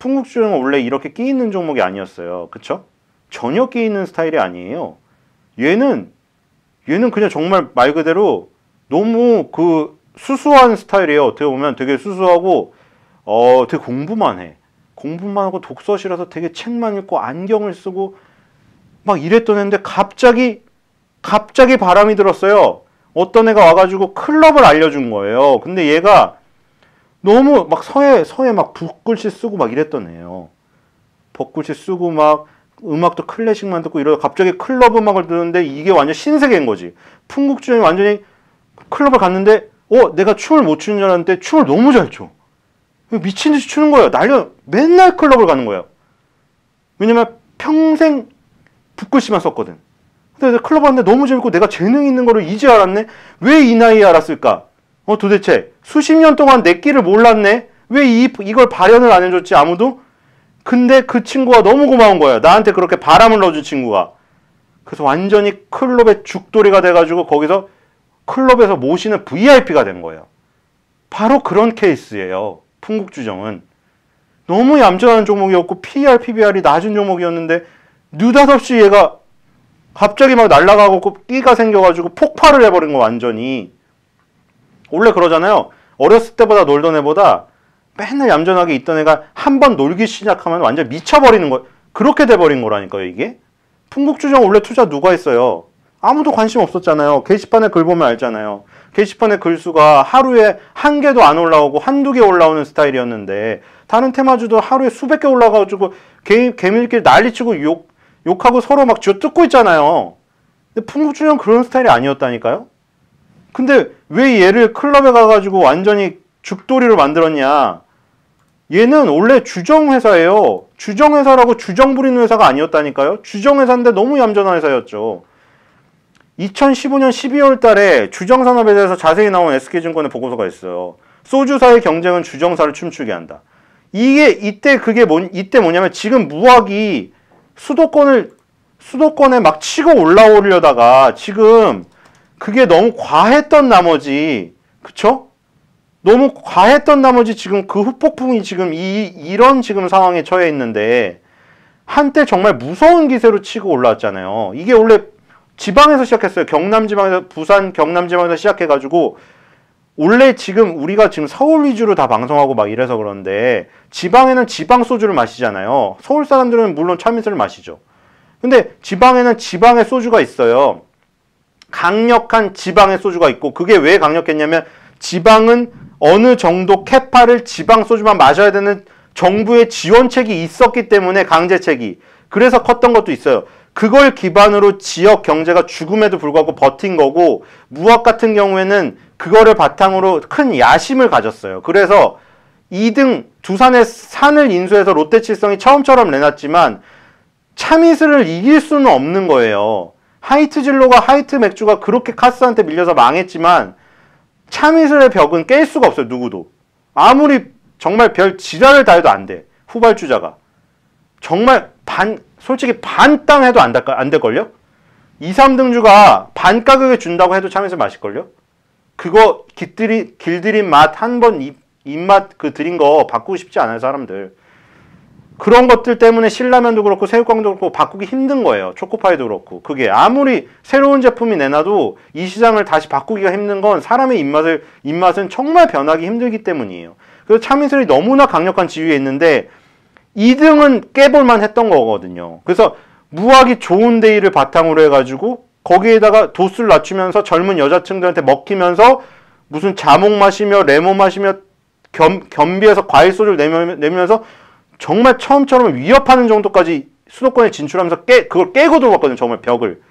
풍국주정은 원래 이렇게 끼 있는 종목이 아니었어요. 그쵸? 전혀 끼 있는 스타일이 아니에요. 얘는 그냥 정말 말 그대로 너무 그 수수한 스타일이에요. 어떻게 보면 되게 수수하고 되게 공부만 해. 공부만 하고 독서실에서 되게 책만 읽고 안경을 쓰고 막 이랬던 애인데 갑자기 바람이 들었어요. 어떤 애가 와가지고 클럽을 알려준 거예요. 근데 얘가 너무 막 서예 막 붓글씨 쓰고 막 이랬던 애예요. 붓글씨 쓰고 막 음악도 클래식만 듣고 이러다 갑자기 클럽 음악을 듣는데 이게 완전 신세계인 거지. 풍국주정이 완전히 클럽을 갔는데 내가 춤을 못 추는 줄 알았는데 춤을 너무 잘 춰. 미친 듯이 추는 거예요. 맨날 클럽을 가는 거예요. 왜냐면 평생 붓글씨만 썼거든. 근데 클럽 갔는데 너무 재밌고 내가 재능 있는 거를 이제 알았네? 왜 이 나이에 알았을까? 도대체 수십 년 동안 내 끼를 몰랐네? 왜 이걸 발현을 안 해줬지 아무도? 근데 그 친구가 너무 고마운 거야. 나한테 그렇게 바람을 넣어준 친구가. 그래서 완전히 클럽의 죽돌이가 돼가지고 거기서 클럽에서 모시는 VIP가 된 거예요. 바로 그런 케이스예요. 풍국주정은. 너무 얌전한 종목이었고 PER, PBR이 낮은 종목이었는데 느닷없이 얘가 갑자기 막 날아가고 끼가 생겨가지고 폭발을 해버린 거 완전히. 원래 그러잖아요. 어렸을 때보다 놀던 애보다 맨날 얌전하게 있던 애가 한번 놀기 시작하면 완전 미쳐버리는 거. 그렇게 돼버린 거라니까요 이게. 풍국주정 원래 투자 누가 했어요? 아무도 관심 없었잖아요. 게시판에 글 보면 알잖아요. 게시판에 글수가 하루에 1개도 안 올라오고 1~2개 올라오는 스타일이었는데 다른 테마주도 하루에 수백 개 올라가가지고 개미들끼리 난리치고 욕하고 서로 막 쥐어뜯고 있잖아요. 근데 풍국주정 그런 스타일이 아니었다니까요. 근데 왜 얘를 클럽에 가가지고 완전히 죽돌이로 만들었냐. 얘는 원래 주정회사예요. 주정회사라고 주정 부리는 회사가 아니었다니까요. 주정회사인데 너무 얌전한 회사였죠. 2015년 12월 달에 주정산업에 대해서 자세히 나온 SK증권의 보고서가 있어요. 소주사의 경쟁은 주정사를 춤추게 한다. 이때 뭐냐면 지금 무학이 수도권에 막 치고 올라오려다가 지금 그게 너무 과했던 나머지, 그쵸? 너무 과했던 나머지 지금 그 후폭풍이 지금 이런 지금 상황에 처해 있는데 한때 정말 무서운 기세로 치고 올라왔잖아요. 이게 원래 지방에서 시작했어요. 경남지방에서, 부산 경남지방에서 시작해가지고 원래 지금 우리가 지금 서울 위주로 다 방송하고 막 이래서 그런데 지방에는 지방 소주를 마시잖아요. 서울 사람들은 물론 참이슬을 마시죠. 근데 지방에는 지방의 소주가 있어요. 강력한 지방의 소주가 있고 그게 왜 강력했냐면 지방은 어느 정도 캐파를 지방 소주만 마셔야 되는 정부의 지원책이 있었기 때문에 강제책이. 그래서 컸던 것도 있어요. 그걸 기반으로 지역 경제가 죽음에도 불구하고 버틴 거고 무학 같은 경우에는 그거를 바탕으로 큰 야심을 가졌어요. 그래서 2등 두산의 산을 인수해서 롯데칠성이 처음처럼 내놨지만 참이슬을 이길 수는 없는 거예요. 하이트진로가 하이트 맥주가 그렇게 카스한테 밀려서 망했지만 참이슬의 벽은 깰 수가 없어요. 누구도. 아무리 정말 별 지랄을 다 해도 안 돼. 후발주자가. 정말 솔직히 반 땅 해도 안 될걸요? 2, 3등주가 반 가격에 준다고 해도 참이슬 마실걸요? 그거 길들인 맛 한 번 입맛 들인 거 바꾸고 싶지 않아요 사람들. 그런 것들 때문에 신라면도 그렇고 새우깡도 그렇고 바꾸기 힘든 거예요. 초코파이도 그렇고. 그게 아무리 새로운 제품이 내놔도 이 시장을 다시 바꾸기가 힘든 건 사람의 입맛은 정말 변하기 힘들기 때문이에요. 그래서 참이슬이 너무나 강력한 지위에 있는데 2등은 깨볼만 했던 거거든요. 그래서 무학이 좋은 데이를 바탕으로 해가지고 거기에다가 도수를 낮추면서 젊은 여자층들한테 먹히면서 무슨 자몽 마시며 레몬 마시며 겸비해서 과일 소주를 내면서 정말 처음처럼 위협하는 정도까지 수도권에 진출하면서 그걸 깨고 들어왔거든요. 정말 벽을.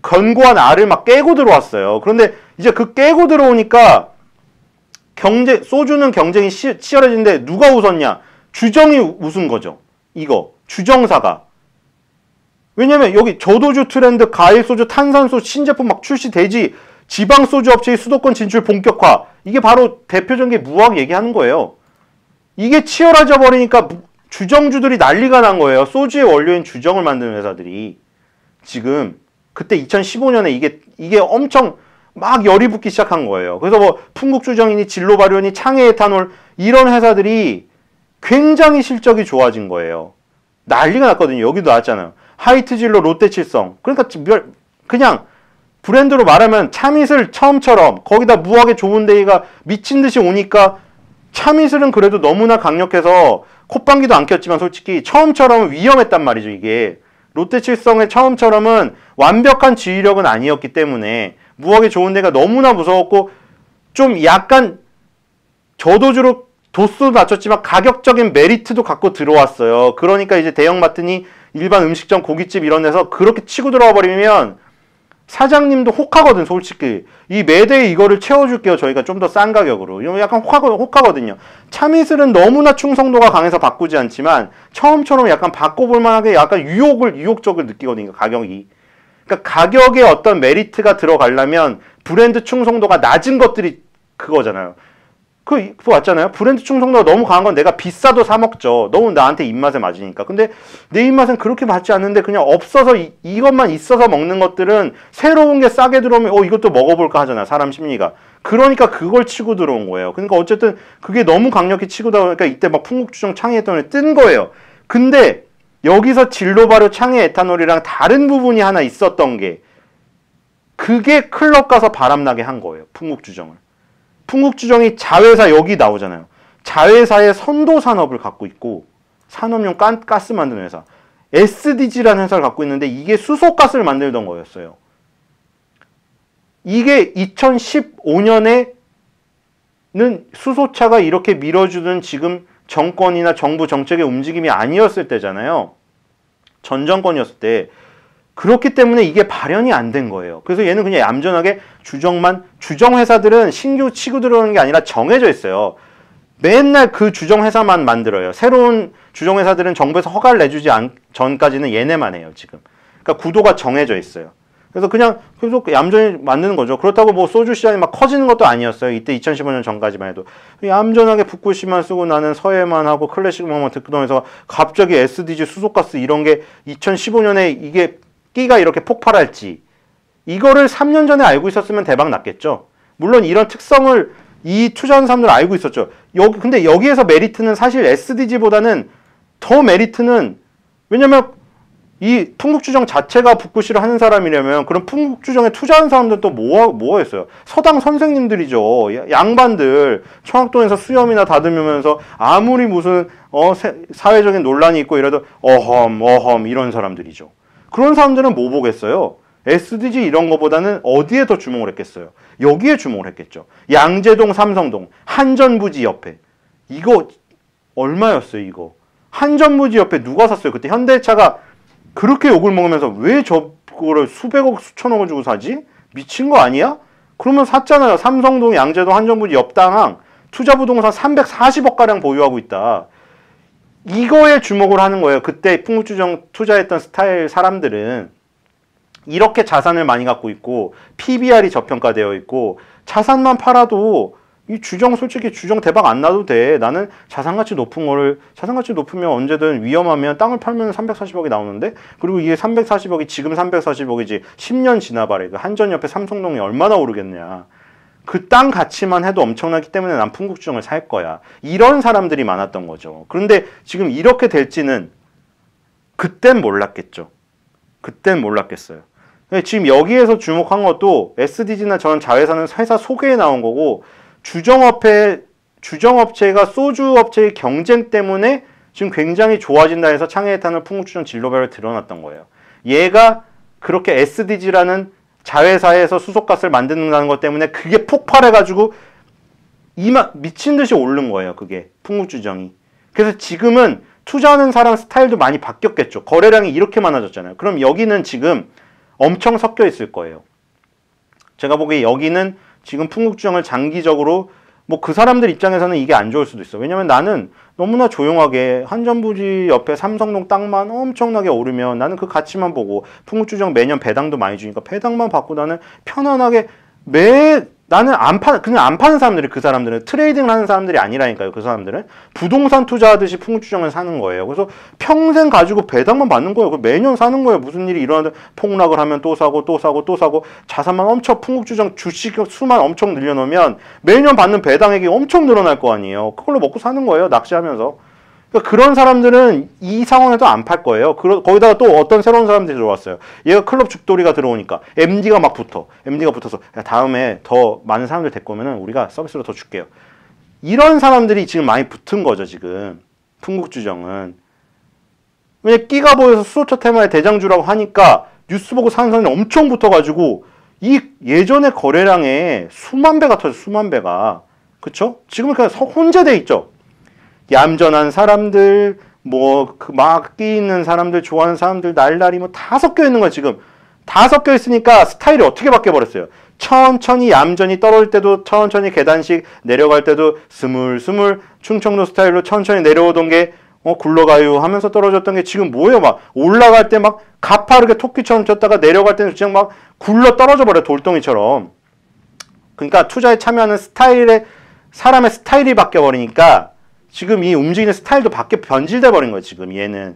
견고한 알을 막 깨고 들어왔어요. 그런데 이제 그 깨고 들어오니까 소주는 경쟁이 치열해지는데 누가 웃었냐? 주정이 웃은 거죠. 이거. 주정사가. 왜냐면 여기 저도주 트렌드, 과일소주, 탄산소주, 신제품 막 출시되지. 지방소주 업체의 수도권 진출 본격화. 이게 바로 대표적인 게 무학 얘기하는 거예요. 이게 치열해져 버리니까 주정주들이 난리가 난 거예요. 소주의 원료인 주정을 만드는 회사들이. 지금 그때 2015년에 이게 엄청 막 열이 붙기 시작한 거예요. 그래서 뭐 풍국주정이니 진로발효니 창해에탄올 이런 회사들이 굉장히 실적이 좋아진 거예요. 난리가 났거든요. 여기도 나왔잖아요. 하이트질로 롯데칠성. 그러니까 그냥 브랜드로 말하면 참이슬 처음처럼 거기다 무하게 좋은 데이가 미친 듯이 오니까 참이슬은 그래도 너무나 강력해서 콧방귀도 안 꼈지만 솔직히 처음처럼은 위험했단 말이죠. 이게 롯데칠성의 처음처럼은 완벽한 지휘력은 아니었기 때문에 무하게 좋은 데가 너무나 무서웠고 좀 약간 저도주로 도수도 낮췄지만 가격적인 메리트도 갖고 들어왔어요. 그러니까 이제 대형마트니 일반 음식점, 고깃집 이런 데서 그렇게 치고 들어와 버리면 사장님도 혹하거든. 솔직히 이 매대에 이거를 채워줄게요. 저희가 좀 더 싼 가격으로. 이거 약간 혹하거든요. 참이슬은 너무나 충성도가 강해서 바꾸지 않지만 처음처럼 약간 바꿔볼 만하게 약간 유혹적을 느끼거든요. 가격이. 그러니까 가격에 어떤 메리트가 들어가려면 브랜드 충성도가 낮은 것들이 그거잖아요. 그거 맞잖아요. 브랜드 충성도가 너무 강한 건 내가 비싸도 사 먹죠. 너무 나한테 입맛에 맞으니까. 근데 내 입맛엔 그렇게 맞지 않는데 그냥 없어서 이것만 있어서 먹는 것들은 새로운 게 싸게 들어오면 이것도 먹어볼까 하잖아. 사람 심리가. 그러니까 그걸 치고 들어온 거예요. 그러니까 어쨌든 그게 너무 강력히 치고 들어오니까 이때 막 풍국주정 창의 에탄올이 뜬 거예요. 근데 여기서 진로발효 창의 에탄올이랑 다른 부분이 하나 있었던 게 그게 클럽 가서 바람나게 한 거예요. 풍국주정을. 풍국주정이 자회사 여기 나오잖아요. 자회사의 선도 산업을 갖고 있고 산업용 가스 만드는 회사 SDG라는 회사를 갖고 있는데 이게 수소가스를 만들던 거였어요. 이게 2015년에는 수소차가 이렇게 밀어주는 지금 정권이나 정부 정책의 움직임이 아니었을 때잖아요. 전 정권이었을 때. 그렇기 때문에 이게 발현이 안 된 거예요. 그래서 얘는 그냥 얌전하게 주정회사들은 신규 치고 들어오는 게 아니라 정해져 있어요. 맨날 그 주정회사만 만들어요. 새로운 주정회사들은 정부에서 허가를 내주지 전까지는 얘네만 해요, 지금. 그러니까 구도가 정해져 있어요. 그래서 그냥 계속 얌전히 만드는 거죠. 그렇다고 뭐 소주 시장이 막 커지는 것도 아니었어요. 이때 2015년 전까지만 해도. 얌전하게 붓글씨만 쓰고 나는 서예만 하고 클래식만 듣던 해서 갑자기 SDG 수소가스 이런 게 2015년에 이게 끼가 이렇게 폭발할지 이거를 3년 전에 알고 있었으면 대박 났겠죠. 물론 이런 특성을 이 투자하는 사람들은 알고 있었죠. 근데 여기에서 메리트는 사실 SDG보다는 더 메리트는 왜냐면 이 풍국주정 자체가 붓글씨를 하는 사람이라면 그럼 풍국주정에 투자하는 사람들은 또 뭐였어요? 서당 선생님들이죠. 양반들 청학동에서 수염이나 다듬으면서 아무리 무슨 사회적인 논란이 있고 이래도 어험 이런 사람들이죠. 그런 사람들은 뭐 보겠어요? SDG 이런 거보다는 어디에 더 주목을 했겠어요? 여기에 주목을 했겠죠. 양재동, 삼성동, 한전부지 옆에. 이거 얼마였어요, 이거? 한전부지 옆에 누가 샀어요? 그때 현대차가 그렇게 욕을 먹으면서 왜 저거를 수백억, 수천억을 주고 사지? 미친 거 아니야? 그러면 샀잖아요. 삼성동, 양재동, 한전부지 옆 땅 투자부동산 340억가량 보유하고 있다. 이거에 주목을 하는 거예요. 그때 풍국주정 투자했던 스타일 사람들은 이렇게 자산을 많이 갖고 있고 PBR이 저평가되어 있고 자산만 팔아도 이 솔직히 주정 대박 안 나도 돼. 나는 자산가치 높으면 언제든 위험하면 땅을 팔면 340억이 나오는데 그리고 이게 340억이 지금 340억이지 10년 지나봐라. 한전 옆에 삼성동이 얼마나 오르겠냐. 그 땅 가치만 해도 엄청나기 때문에 난 풍국주정을 살 거야. 이런 사람들이 많았던 거죠. 그런데 지금 이렇게 될지는 그땐 몰랐겠죠. 그땐 몰랐겠어요. 지금 여기에서 주목한 것도 SDG나 저런 자회사는 회사 소개에 나온 거고 주정업체가 소주업체의 경쟁 때문에 지금 굉장히 좋아진다 해서 창해에탄올 풍국주정 진로별로 드러났던 거예요. 얘가 그렇게 SDG라는 자회사에서 수소가스를 만든다는 것 때문에 그게 폭발해가지고 미친 듯이 오른 거예요. 그게 풍국주정이. 그래서 지금은 투자하는 사람 스타일도 많이 바뀌었겠죠. 거래량이 이렇게 많아졌잖아요. 그럼 여기는 지금 엄청 섞여 있을 거예요. 제가 보기에 여기는 지금 풍국주정을 장기적으로 뭐 그 사람들 입장에서는 이게 안 좋을 수도 있어. 왜냐면 나는 너무나 조용하게 한전부지 옆에 삼성동 땅만 엄청나게 오르면 나는 그 가치만 보고 풍국주정 매년 배당도 많이 주니까 배당만 받고 나는 편안하게 나는 그냥 안 파는 사람들이 그 사람들은 트레이딩을 하는 사람들이 아니라니까요. 그 사람들은 부동산 투자하듯이 풍국주정을 사는 거예요. 그래서 평생 가지고 배당만 받는 거예요. 매년 사는 거예요. 무슨 일이 일어나든 폭락을 하면 또 사고 자산만 엄청 풍국주정 주식 수만 엄청 늘려놓으면 매년 받는 배당액이 엄청 늘어날 거 아니에요. 그걸로 먹고 사는 거예요. 낚시하면서. 그러니까 그런 사람들은 이 상황에도 안 팔 거예요. 거기다가 또 어떤 새로운 사람들이 들어왔어요. 얘가 클럽 죽돌이가 들어오니까 MD가 막 붙어. MD가 붙어서 야, 다음에 더 많은 사람들 데리고 오면은 우리가 서비스로 더 줄게요. 이런 사람들이 지금 많이 붙은 거죠. 지금 풍국주정은. 왜냐 끼가 보여서 수소차 테마의 대장주라고 하니까 뉴스 보고 사는 사람이 엄청 붙어가지고 이 예전의 거래량에 수만 배가 터져. 수만 배가. 그쵸? 지금은 그냥 혼재돼 있죠. 얌전한 사람들, 뭐, 막 끼 있는 사람들, 좋아하는 사람들, 날라리 뭐 다 섞여 있는 거야, 지금. 다 섞여 있으니까 스타일이 어떻게 바뀌어버렸어요. 천천히 얌전히 떨어질 때도 천천히 계단식, 내려갈 때도 스물스물 충청도 스타일로 천천히 내려오던 게, 굴러가요 하면서 떨어졌던 게 지금 뭐예요? 막 올라갈 때 막 가파르게 토끼처럼 쳤다가 내려갈 때는 그냥 막 굴러 떨어져 버려, 돌덩이처럼. 그러니까 투자에 참여하는 사람의 스타일이 바뀌어버리니까 지금 이 움직이는 스타일도 변질돼 버린 거예요, 지금 얘는.